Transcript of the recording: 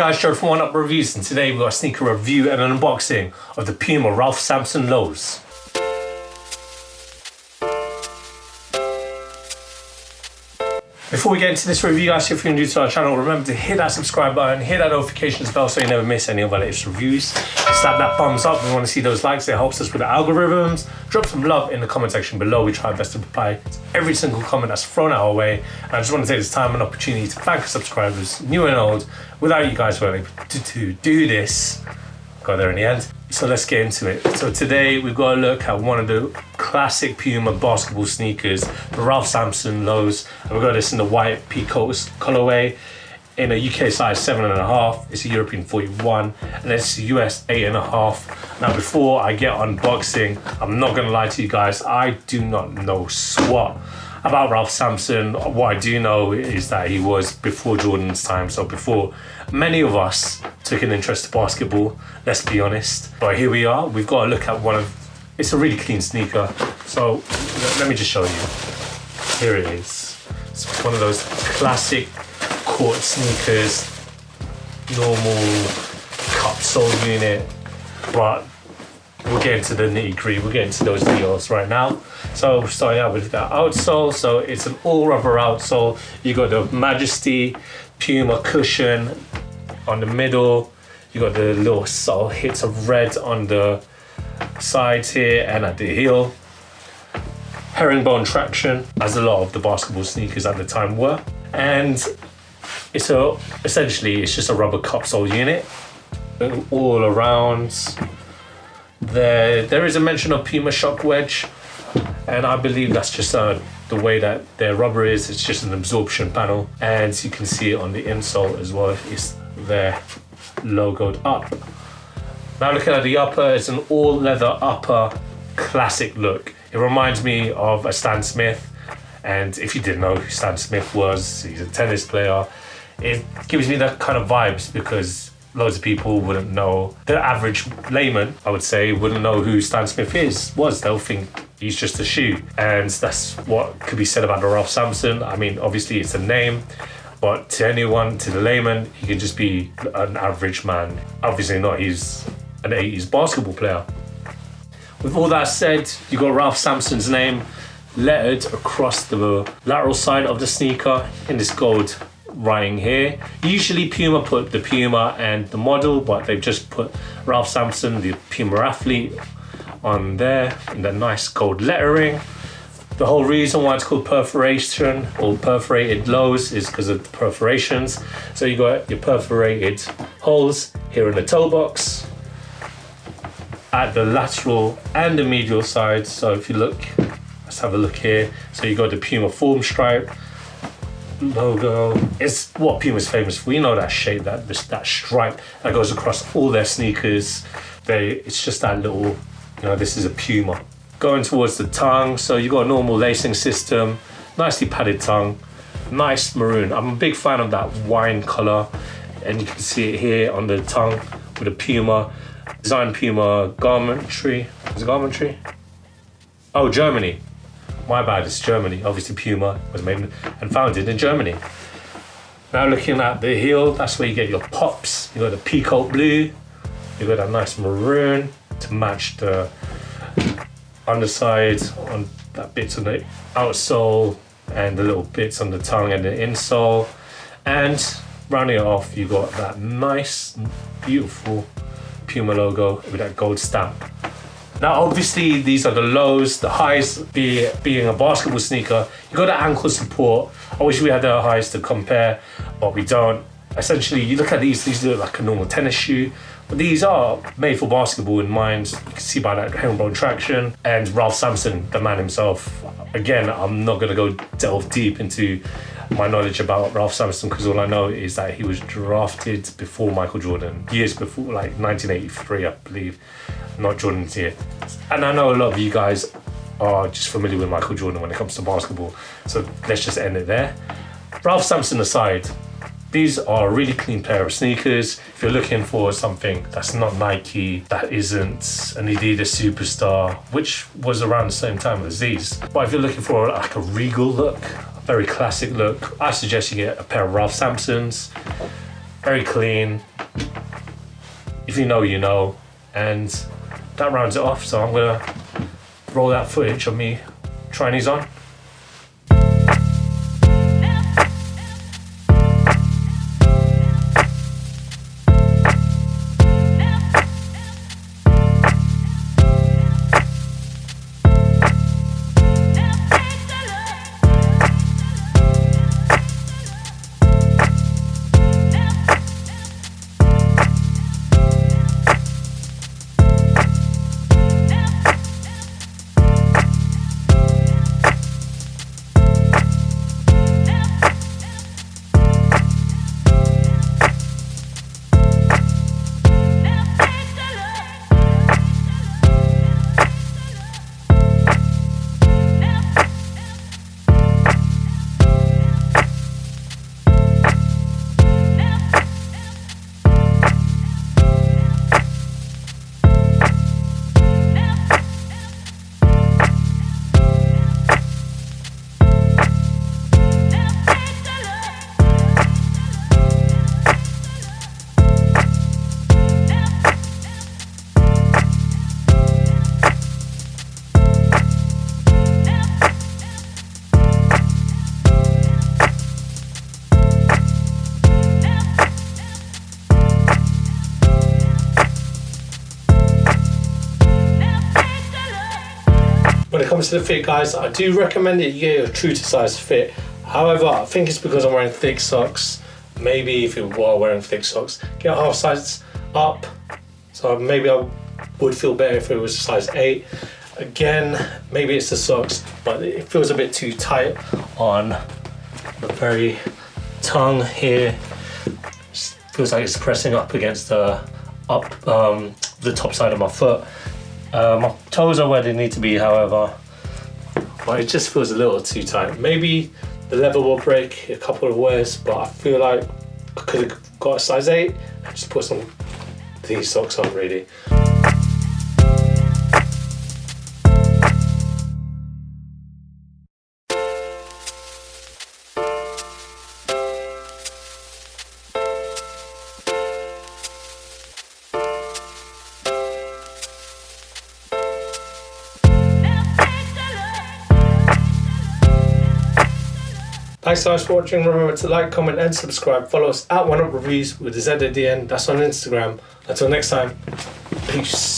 guys, Gerald from Oneupreviewz, and today we've got a sneaker review and an unboxing of the PUMA RALPH SAMPSON lows. Before we get into this review, guys, if you're new to our channel, remember to hit that subscribe button, hit that notifications bell so you never miss any of our latest reviews. Slap that thumbs up, we want to see those likes, it helps us with the algorithms. Drop some love in the comment section below, we try our best to reply to every single comment that's thrown our way. And I just want to take this time and opportunity to thank our subscribers, new and old. Without you guys, we're able to do this. Got there in the end. So let's get into it. So today we've got a look at one of the classic PUMA basketball sneakers, the RALPH SAMPSON lows. And we've got this in the white peacoat colorway in a UK size 7.5. It's a European 41 and it's a US 8.5. Now before I get unboxing, I'm not gonna lie to you guys, I do not know SWAT about RALPH SAMPSON. What I do know is that he was before Jordan's time, so before many of us took an interest to basketball, let's be honest. But here we are, we've got to look at one of, it's a really clean sneaker. So let me just show you. Here it is. It's one of those classic court sneakers, normal cup sole unit, but we'll get into the nitty gritty, we'll get into those details right now. So starting out with that outsole, so it's an all rubber outsole. You got the Majesty PUMA cushion on the middle. You got the little subtle hits of red on the sides here and at the heel. Herringbone traction, as a lot of the basketball sneakers at the time were. And essentially it's just a rubber cup sole unit all around. There is a mention of PUMA shock wedge, and I believe that's just the way that their rubber is. It's just an absorption panel, and you can see it on the insole as well. It's there logoed up. Now looking at the upper, it's an all leather upper, classic look. It reminds me of a Stan Smith, and if you didn't know who Stan Smith was, he's a tennis player. It gives me that kind of vibes because loads of people wouldn't know. The average layman, I would say, wouldn't know who Stan Smith was. They'll think he's just a shoe. And that's what could be said about the RALPH SAMPSON. I mean, obviously it's a name, but to anyone, to the layman, he can just be an average man. Obviously not, he's an 80s basketball player. With all that said, you got RALPH SAMPSON's name lettered across the lateral side of the sneaker in this gold writing here. Usually PUMA put the PUMA and the model, but they've just put RALPH SAMPSON, the PUMA athlete, on there in the nice gold lettering. The whole reason why it's called perforation or perforated lows is because of the perforations. So you got your perforated holes here in the toe box, at the lateral and the medial side. So if you look, let's have a look here. So you got the PUMA form stripe logo. It's what PUMA's famous for. You know that shape, that stripe that goes across all their sneakers. It's just that little, you know, this is a PUMA. Going towards the tongue, so you got a normal lacing system, nicely padded tongue, nice maroon. I'm a big fan of that wine color, and you can see it here on the tongue with a PUMA. Designed PUMA garmentry. Is it garmentry? Oh, Germany. My bad, it's Germany. Obviously PUMA was made and founded in Germany. Now looking at the heel, that's where you get your pops. You got the peacoat blue, you got that nice maroon to match the underside on that bits on the outsole and the little bits on the tongue and the insole. And rounding it off, you got that nice, beautiful PUMA logo with that gold stamp. Now obviously these are the lows, the highs, being a basketball sneaker, you got the ankle support. I wish we had the highs to compare, but we don't. Essentially you look at these look like a normal tennis shoe, but these are made for basketball in mind. You can see by that herringbone traction. And RALPH SAMPSON, the man himself. Again, I'm not gonna go delve deep into my knowledge about RALPH SAMPSON because all I know is that he was drafted before Michael Jordan, years before, like 1983, I believe, not Jordan's year. And I know a lot of you guys are just familiar with Michael Jordan when it comes to basketball, so let's just end it there. RALPH SAMPSON aside, these are a really clean pair of sneakers. If you're looking for something that's not Nike, that isn't an Adidas Superstar, which was around the same time as these, but if you're looking for like a regal look, a very classic look, I suggest you get a pair of RALPH SAMPSONs. very clean. If you know, you know. And that rounds it off, so I'm gonna roll that footage of me trying these on. When it comes to the fit, guys, I do recommend that you get a true to size fit. However, I think it's because I'm wearing thick socks. Maybe if you were wearing thick socks, get half size up. So maybe I would feel better if it was size 8. Again, maybe it's the socks, but it feels a bit too tight on the very tongue here. Just feels like it's pressing up against the top side of my foot. My toes are where they need to be, however, but it just feels a little too tight. Maybe the leather will break a couple of wears, but I feel like I could have got a size 8 and just put some of these socks on, really. Thanks so much for watching. Remember to like, comment and subscribe. Follow us at Oneupreviewz with the Z at the end. That's on Instagram. Until next time, peace.